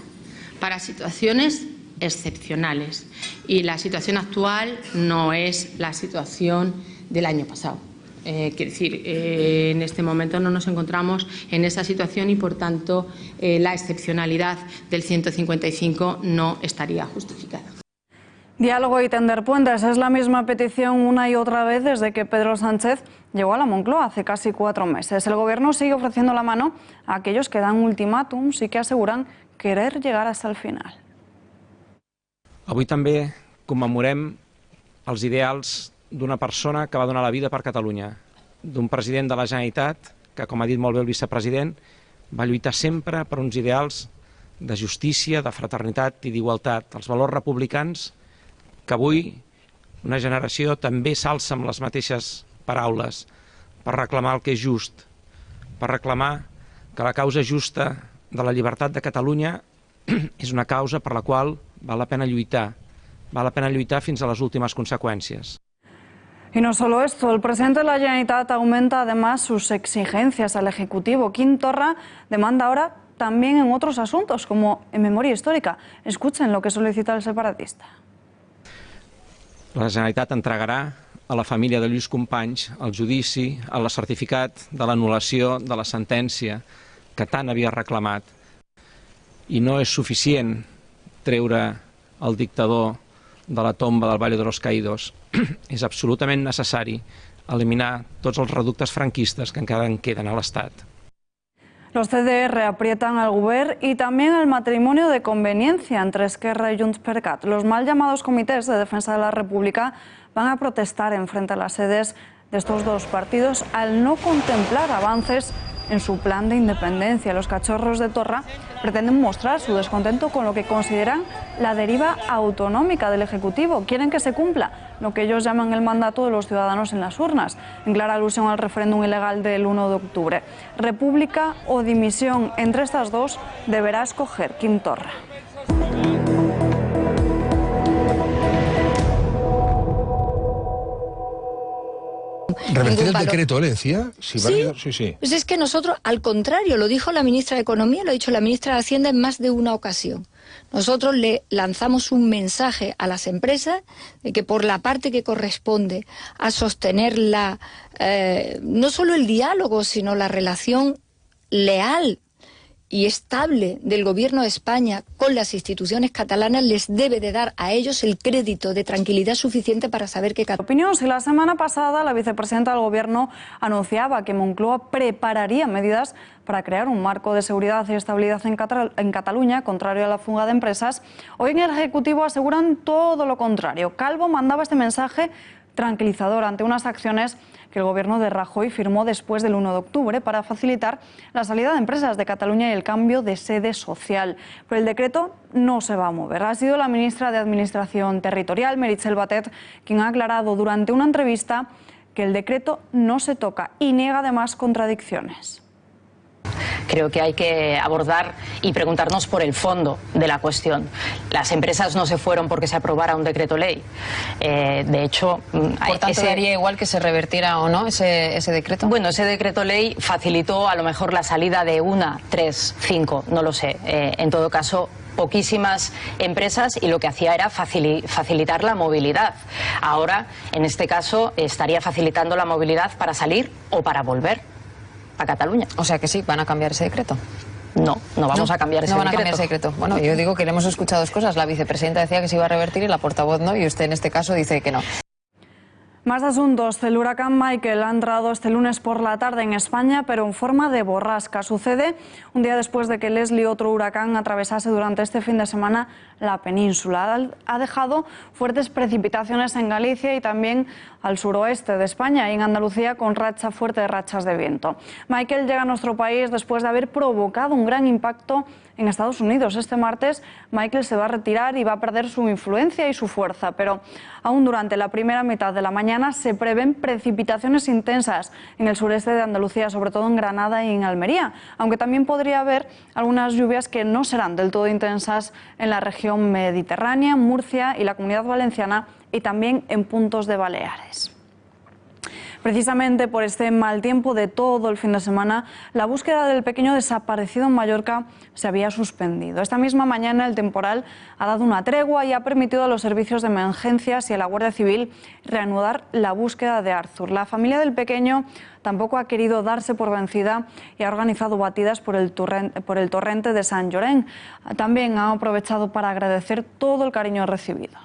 para situaciones excepcionales. Y la situación actual no es la situación del año pasado. Quiero decir, en este momento no nos encontramos en esa situación y, por tanto, la excepcionalidad del 155 no estaría justificada. Diálogo y tender puentes es la misma petición una y otra vez desde que Pedro Sánchez llegó a la Moncloa hace casi 4 meses. El Gobierno sigue ofreciendo la mano a aquellos que dan ultimàtums i que aseguren querer llegar hasta el final. Avui també commemorem els ideals d'una persona que va donar la vida per Catalunya, d'un president de la Generalitat que, com ha dit molt bé el vicepresident, va lluitar sempre per uns ideals de justícia, de fraternitat i d'igualtat, els valors republicans que avui una generació també s'alça amb les mateixes paraules per reclamar el que és just, per reclamar que la causa justa de la llibertat de Catalunya és una causa per la qual val la pena lluitar fins a les últimes conseqüències. Y no solo esto, el presidente de la Generalitat aumenta además sus exigencias al Ejecutivo. Quim Torra demanda ahora también en otros asuntos, como en memoria histórica. Escuchen lo que solicita el separatista. La Generalitat entregarà a la família de Lluís Companys el judici, el certificat de l'anul·lació de la sentència que tant havia reclamat. I no és suficient treure el dictador de la tomba del Valle de los Caídos. És absolutament necessari eliminar tots els reductes franquistes que encara en queden a l'Estat. Los CDR aprietan al Govern y también el matrimonio de conveniencia entre Esquerra y Junts per Cat. Los mal llamados comités de defensa de la República van a protestar en frente a las sedes de estos dos partidos al no contemplar avances en su plan de independencia. Los cachorros de Torra pretenden mostrar su descontento con lo que consideran la deriva autonómica del Ejecutivo. Quieren que se cumpla lo que ellos llaman el mandato de los ciudadanos en las urnas, en clara alusión al referéndum ilegal del 1 de octubre. República o dimisión, entre estas dos deberá escoger Quim Torra. ¿Revertir el decreto, le decía? Sí, sí. Pues es que nosotros, al contrario, lo dijo la ministra de Economía, lo ha dicho la ministra de Hacienda en más de una ocasión. Nosotros le lanzamos un mensaje a las empresas de que por la parte que corresponde a sostener no solo el diálogo, sino la relación leal y estable del Gobierno de España con las instituciones catalanas, les debe de dar a ellos el crédito de tranquilidad suficiente para saber que... Opinión, si la semana pasada la vicepresidenta del Gobierno anunciaba que Moncloa prepararía medidas para crear un marco de seguridad y estabilidad en Cataluña, contrario a la fuga de empresas, hoy en el Ejecutivo aseguran todo lo contrario. Calvo mandaba este mensaje tranquilizador ante unas acciones que el Gobierno de Rajoy firmó después del 1 de octubre para facilitar la salida de empresas de Cataluña y el cambio de sede social. Pero el decreto no se va a mover. Ha sido la ministra de Administración Territorial, Meritxell Batet, quien ha aclarado durante una entrevista que el decreto no se toca y niega además contradicciones. Creo que hay que abordar y preguntarnos por el fondo de la cuestión. Las empresas no se fueron porque se aprobara un decreto ley. De hecho, por tanto, daría igual que se revertiera o no ese decreto. Bueno, ese decreto ley facilitó a lo mejor la salida de 1, 3, 5, no lo sé. En todo caso, poquísimas empresas, y lo que hacía era facilitar la movilidad. Ahora, en este caso, estaría facilitando la movilidad para salir o para volver a Cataluña. O sea que sí, van a cambiar ese decreto. No vamos a cambiar ese decreto. No van a cambiar ese decreto. Bueno, yo digo que le hemos escuchado dos cosas. La vicepresidenta decía que se iba a revertir y la portavoz no, y usted en este caso dice que no. Más asuntos. El huracán Michael ha entrado este lunes por la tarde en España, pero en forma de borrasca. Sucede un día después de que Leslie, otro huracán, atravesase durante este fin de semana la península. Ha dejado fuertes precipitaciones en Galicia y también al suroeste de España y en Andalucía con fuertes rachas de viento. Michael llega a nuestro país después de haber provocado un gran impacto en Estados Unidos. Este martes Michael se va a retirar y va a perder su influencia y su fuerza, pero aún durante la primera mitad de la mañana se prevén precipitaciones intensas en el sureste de Andalucía, sobre todo en Granada y en Almería, aunque también podría haber algunas lluvias que no serán del todo intensas en la región mediterránea, Murcia y la Comunidad Valenciana, y también en puntos de Baleares. Precisamente por este mal tiempo de todo el fin de semana, la búsqueda del pequeño desaparecido en Mallorca se había suspendido. Esta misma mañana el temporal ha dado una tregua y ha permitido a los servicios de emergencias y a la Guardia Civil reanudar la búsqueda de Arthur. La familia del pequeño tampoco ha querido darse por vencida y ha organizado batidas por el torrente de Sant Llorenç. También ha aprovechado para agradecer todo el cariño recibido.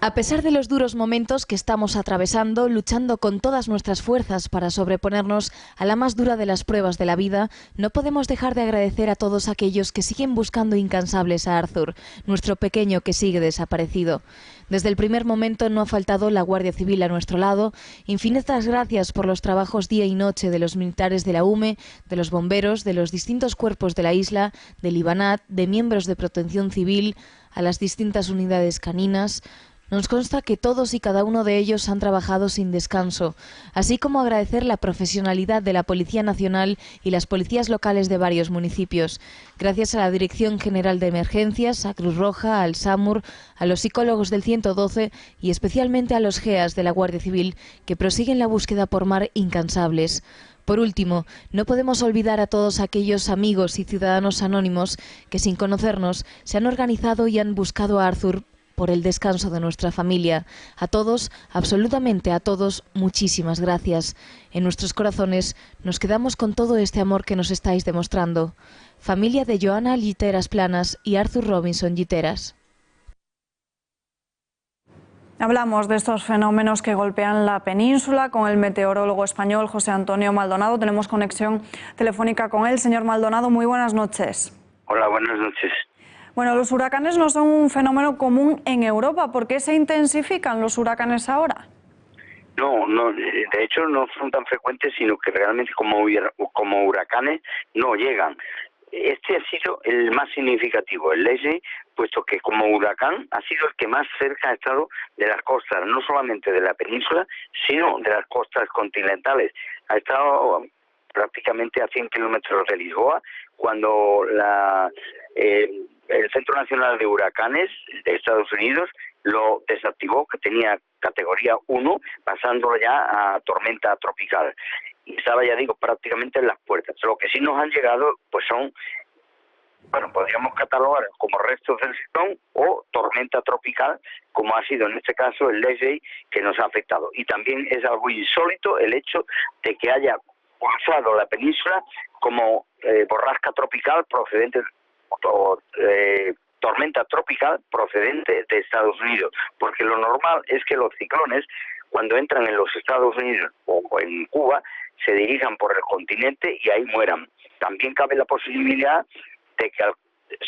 A pesar de los duros momentos que estamos atravesando, luchando con todas nuestras fuerzas para sobreponernos a la más dura de las pruebas de la vida, no podemos dejar de agradecer a todos aquellos que siguen buscando incansables a Arthur, nuestro pequeño que sigue desaparecido. Desde el primer momento no ha faltado la Guardia Civil a nuestro lado. Infinitas gracias por los trabajos día y noche de los militares de la UME, de los bomberos, de los distintos cuerpos de la isla, del IBANAT, de miembros de Protección Civil, a las distintas unidades caninas. Nos consta que todos y cada uno de ellos han trabajado sin descanso, así como agradecer la profesionalidad de la Policía Nacional y las policías locales de varios municipios. Gracias a la Dirección General de Emergencias, a Cruz Roja, al SAMUR, a los psicólogos del 112 y especialmente a los GEAS de la Guardia Civil, que prosiguen la búsqueda por mar incansables. Por último, no podemos olvidar a todos aquellos amigos y ciudadanos anónimos que sin conocernos se han organizado y han buscado a Arthur por el descanso de nuestra familia. A todos, absolutamente a todos, muchísimas gracias. En nuestros corazones nos quedamos con todo este amor que nos estáis demostrando. Familia de Joana Lliteras Planas y Arthur Robinson Lliteras. Hablamos de estos fenómenos que golpean la península con el meteorólogo español José Antonio Maldonado. Tenemos conexión telefónica con él. Señor Maldonado, muy buenas noches. Hola, buenas noches. Bueno, los huracanes no son un fenómeno común en Europa. ¿Por qué se intensifican los huracanes ahora? No, de hecho no son tan frecuentes, sino que realmente como huracanes no llegan. Este ha sido el más significativo, el Leslie, puesto que como huracán ha sido el que más cerca ha estado de las costas, no solamente de la península, sino de las costas continentales. Ha estado prácticamente a 100 kilómetros de Lisboa, cuando el Centro Nacional de Huracanes de Estados Unidos lo desactivó, que tenía categoría 1, pasándolo ya a tormenta tropical. Y estaba, ya digo, prácticamente en las puertas. Lo que sí nos han llegado, pues son, bueno, podríamos catalogar como restos del ciclón o tormenta tropical, como ha sido en este caso el Leslie, que nos ha afectado. Y también es algo insólito el hecho de que haya cruzado la península como borrasca tropical procedente tormenta tropical procedente de Estados Unidos, porque lo normal es que los ciclones, cuando entran en los Estados Unidos o en Cuba, se dirijan por el continente y ahí mueran. También cabe la posibilidad de que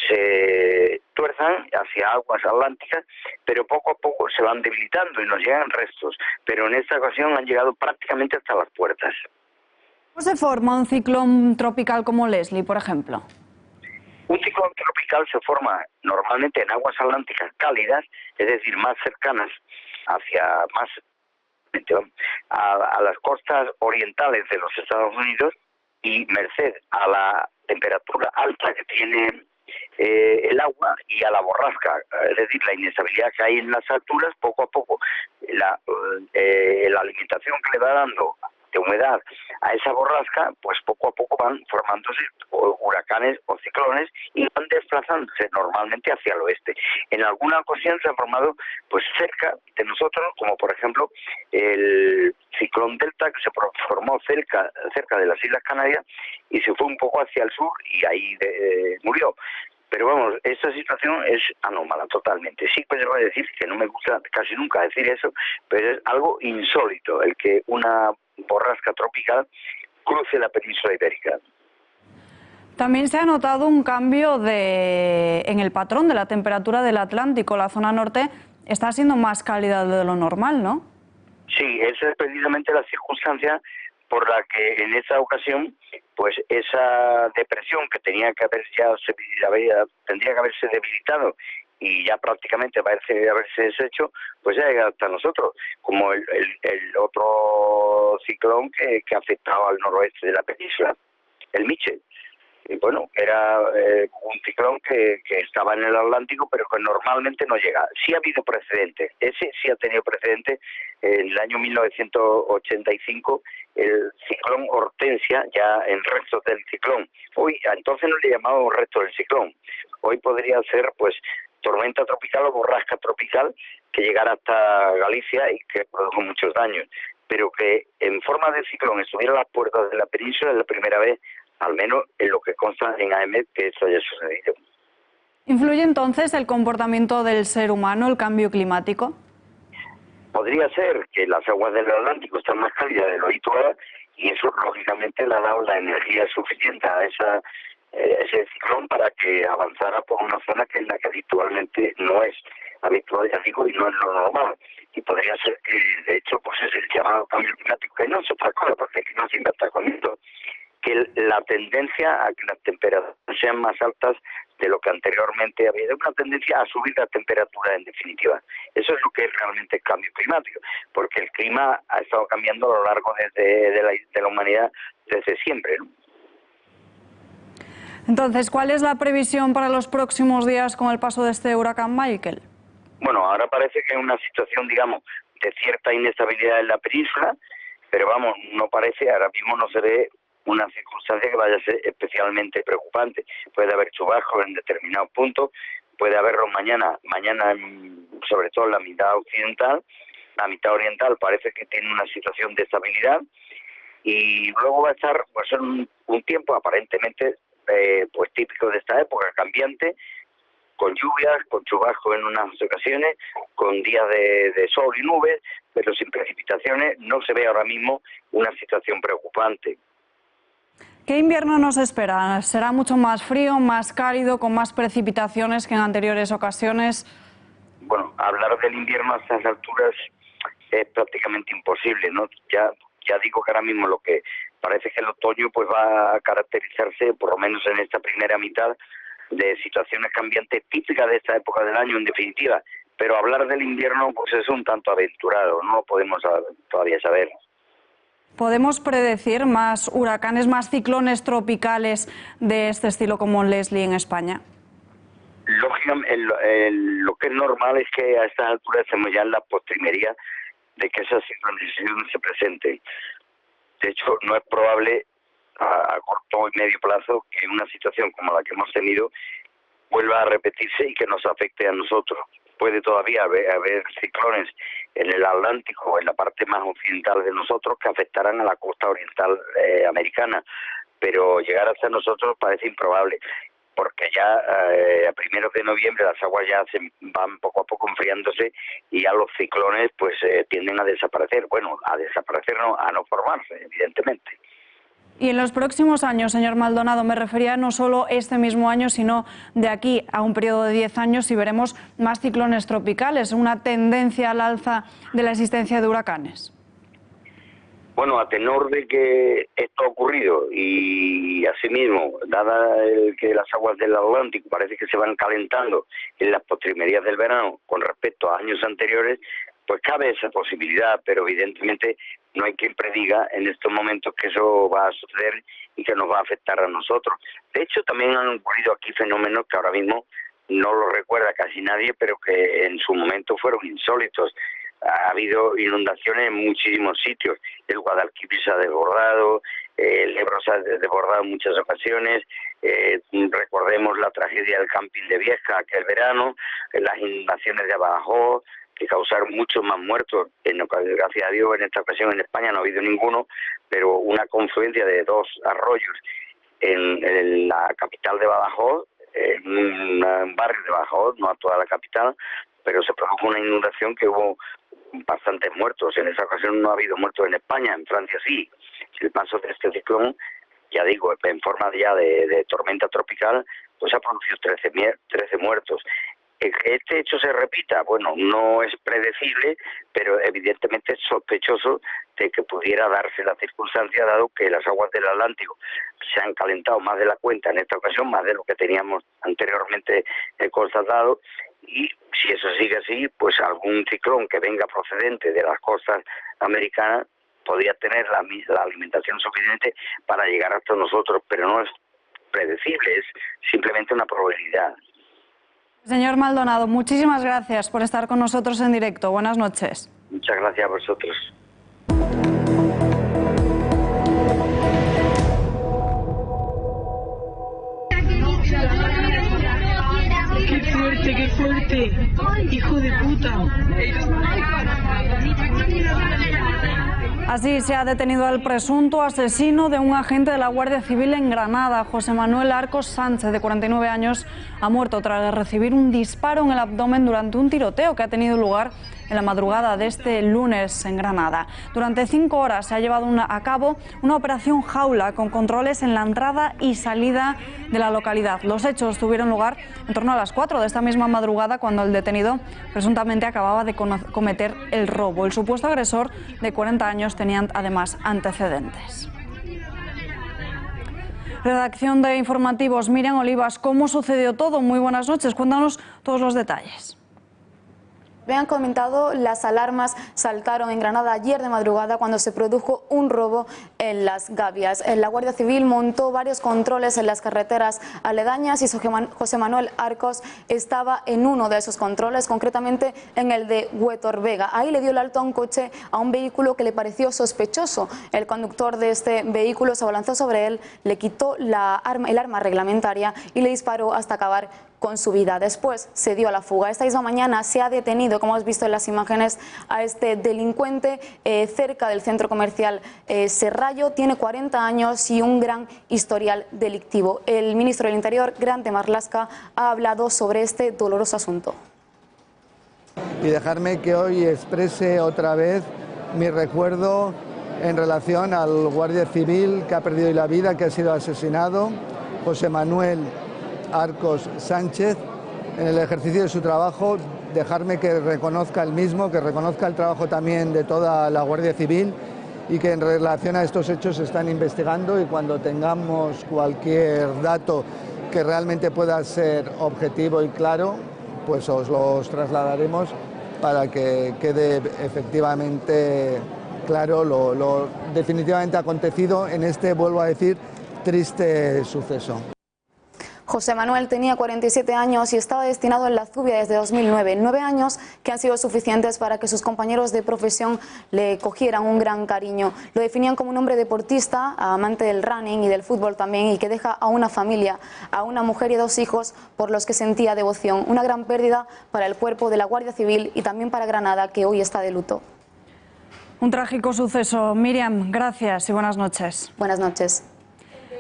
se tuerzan hacia aguas atlánticas, pero poco a poco se van debilitando y nos llegan restos, pero en esta ocasión han llegado prácticamente hasta las puertas. ¿Cómo se forma un ciclón tropical como Leslie, por ejemplo? Un ciclón tropical se forma normalmente en aguas atlánticas cálidas, es decir, más cercanas hacia más a las costas orientales de los Estados Unidos, y merced a la temperatura alta que tiene el agua y a la borrasca, es decir, la inestabilidad que hay en las alturas, poco a poco la alimentación que le va dando de humedad a esa borrasca, pues poco a poco van formándose huracanes o ciclones y van desplazándose normalmente hacia el oeste. En alguna ocasión se han formado pues cerca de nosotros, como por ejemplo el ciclón Delta, que se formó cerca de las Islas Canarias y se fue un poco hacia el sur y ahí murió. Pero vamos, esta situación es anómala totalmente. Sí que se va a decir, que no me gusta casi nunca decir eso, pero es algo insólito el que una borrasca tropical cruce la península ibérica. También se ha notado un cambio en el patrón de la temperatura del Atlántico. La zona norte está siendo más cálida de lo normal, ¿no? Sí, esa es precisamente la circunstancia por la que en esta ocasión, pues esa depresión que tendría que haberse debilitado y ya prácticamente parece haberse deshecho, pues ya llega hasta nosotros, como el otro ciclón que ha afectado al noroeste de la península, el Mitchell. Y bueno, era un ciclón que estaba en el Atlántico, pero que normalmente no llega. Sí ha habido precedentes, ese sí ha tenido precedentes. En el año 1985, el ciclón Hortensia, ya en restos del ciclón. Hoy, entonces no le llamaban restos del ciclón. Hoy podría ser, pues, tormenta tropical o borrasca tropical que llegara hasta Galicia y que produjo muchos daños. Pero que en forma de ciclón estuviera a las puertas de la península es la primera vez, al menos en lo que consta en AEMET, que eso haya sucedido. ¿Influye entonces el comportamiento del ser humano, el cambio climático? Podría ser que las aguas del Atlántico están más cálidas de lo habitual y eso lógicamente le ha dado la energía suficiente a ese ciclón para que avanzara por una zona que es la que habitualmente no es habitual, ya digo, y no es lo normal. Y podría ser que, de hecho, pues es el llamado cambio climático, que no es otra cosa, porque el clima siempre está con esto, que la tendencia a que las temperaturas sean más altas de lo que anteriormente había, de una tendencia a subir la temperatura en definitiva. Eso es lo que es realmente el cambio climático, porque el clima ha estado cambiando a lo largo de la humanidad desde siempre, ¿no? Entonces, ¿cuál es la previsión para los próximos días con el paso de este huracán Michael? Bueno, ahora parece que es una situación, digamos, de cierta inestabilidad en la península, pero vamos, no parece, ahora mismo no se ve una circunstancia que vaya a ser especialmente preocupante. Puede haber chubascos en determinados puntos, puede haberlos mañana sobre todo en la mitad occidental, la mitad oriental parece que tiene una situación de estabilidad y luego va a estar pues un tiempo aparentemente pues típico de esta época, cambiante, con lluvias, con chubascos en unas ocasiones, con días de sol y nubes, pero sin precipitaciones. No se ve ahora mismo una situación preocupante. ¿Qué invierno nos espera? ¿Será mucho más frío, más cálido, con más precipitaciones que en anteriores ocasiones? Bueno, hablar del invierno a estas alturas es prácticamente imposible, ¿no? Ya digo que ahora mismo lo que parece que el otoño pues va a caracterizarse, por lo menos en esta primera mitad, de situaciones cambiantes típicas de esta época del año, en definitiva. Pero hablar del invierno pues es un tanto aventurado, no lo podemos todavía saber. ¿Podemos predecir más huracanes, más ciclones tropicales de este estilo como Leslie en España? Lógicamente, lo que es normal es que a estas alturas estemos ya en la postrimería de que esas sincronizaciones se presenten. De hecho, no es probable a corto y medio plazo que una situación como la que hemos tenido vuelva a repetirse y que nos afecte a nosotros. Puede todavía haber ciclones en el Atlántico o en la parte más occidental de nosotros que afectarán a la costa oriental americana, pero llegar hasta nosotros parece improbable, porque ya a primeros de noviembre las aguas ya van poco a poco enfriándose y ya los ciclones pues tienden a desaparecer. Bueno, a desaparecer no, a no formarse, evidentemente. Y en los próximos años, señor Maldonado, me refería no solo este mismo año, sino de aquí a un periodo de 10 años, si veremos más ciclones tropicales, una tendencia al alza de la existencia de huracanes. Bueno, a tenor de que esto ha ocurrido y asimismo, dada que las aguas del Atlántico parece que se van calentando en las postrimerías del verano con respecto a años anteriores, pues cabe esa posibilidad, pero evidentemente no hay quien prediga en estos momentos que eso va a suceder y que nos va a afectar a nosotros. De hecho, también han ocurrido aquí fenómenos que ahora mismo no lo recuerda casi nadie, pero que en su momento fueron insólitos. Ha habido inundaciones en muchísimos sitios. El Guadalquivir se ha desbordado, el Ebro se ha desbordado en muchas ocasiones. Recordemos la tragedia del camping de Viesca aquel verano, las inundaciones de Badajoz, que causaron muchos más muertos. Gracias a Dios, en esta ocasión en España no ha habido ninguno, pero una confluencia de 2 arroyos en la capital de Badajoz, en un barrio de Badajoz, no a toda la capital, pero se produjo una inundación que hubo bastantes muertos. En esa ocasión no ha habido muertos en España, en Francia sí. El paso de este ciclón, ya digo, en forma ya de tormenta tropical, pues ha producido 13 muertos. Que este hecho se repita, bueno, no es predecible, pero evidentemente es sospechoso de que pudiera darse la circunstancia, dado que las aguas del Atlántico se han calentado más de la cuenta en esta ocasión, más de lo que teníamos anteriormente constatado, y si eso sigue así, pues algún ciclón que venga procedente de las costas americanas podría tener la alimentación suficiente para llegar hasta nosotros, pero no es predecible, es simplemente una probabilidad. Señor Maldonado, muchísimas gracias por estar con nosotros en directo. Buenas noches. Muchas gracias a vosotros. ¡Qué fuerte! ¡Hijo de puta! Así se ha detenido al presunto asesino de un agente de la Guardia Civil en Granada. José Manuel Arcos Sánchez, de 49 años, ha muerto tras recibir un disparo en el abdomen durante un tiroteo que ha tenido lugar en la madrugada de este lunes en Granada. Durante 5 horas se ha llevado a cabo una operación jaula con controles en la entrada y salida de la localidad. Los hechos tuvieron lugar en torno a las 4 de esta misma madrugada, cuando el detenido presuntamente acababa de cometer el robo. El supuesto agresor, de 40 años, tenía además antecedentes. Redacción de Informativos, Miriam Olivas. ¿Cómo sucedió todo? Muy buenas noches. Cuéntanos todos los detalles. Me han comentado, las alarmas saltaron en Granada ayer de madrugada cuando se produjo un robo en Las Gavias. La Guardia Civil montó varios controles en las carreteras aledañas y José Manuel Arcos estaba en uno de esos controles, concretamente en el de Huétor Vega. Ahí le dio el alto a un vehículo que le pareció sospechoso. El conductor de este vehículo se abalanzó sobre él, le quitó el arma reglamentaria y le disparó hasta acabar con su vida. Después se dio a la fuga. Esta misma mañana se ha detenido, como has visto en las imágenes, a este delincuente cerca del centro comercial Serrallo. Tiene 40 años y un gran historial delictivo. El ministro del Interior, Grande Marlaska, ha hablado sobre este doloroso asunto. Y dejarme que hoy exprese otra vez mi recuerdo en relación al guardia civil que ha perdido la vida, que ha sido asesinado, José Manuel Arcos Sánchez, en el ejercicio de su trabajo. Dejarme que reconozca el mismo, que reconozca el trabajo también de toda la Guardia Civil, y que en relación a estos hechos se están investigando, y cuando tengamos cualquier dato que realmente pueda ser objetivo y claro, pues os los trasladaremos para que quede efectivamente claro lo definitivamente acontecido en este, vuelvo a decir, triste suceso. José Manuel tenía 47 años y estaba destinado en la Zubia desde 2009. 9 años que han sido suficientes para que sus compañeros de profesión le cogieran un gran cariño. Lo definían como un hombre deportista, amante del running y del fútbol también, y que deja a una familia, a una mujer y 2 hijos por los que sentía devoción. Una gran pérdida para el cuerpo de la Guardia Civil y también para Granada, que hoy está de luto. Un trágico suceso. Miriam, gracias y buenas noches. Buenas noches.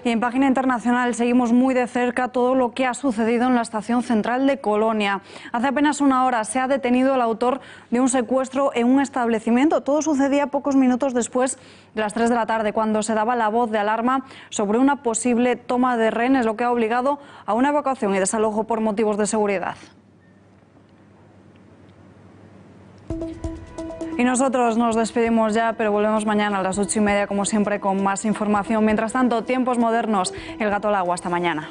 Y en página internacional seguimos muy de cerca todo lo que ha sucedido en la estación central de Colonia. Hace apenas una hora se ha detenido el autor de un secuestro en un establecimiento. Todo sucedía pocos minutos después de las 3 de la tarde, cuando se daba la voz de alarma sobre una posible toma de rehenes, lo que ha obligado a una evacuación y desalojo por motivos de seguridad. Y nosotros nos despedimos ya, pero volvemos mañana a las 8:30, como siempre, con más información. Mientras tanto, tiempos modernos, el gato al agua. Hasta mañana.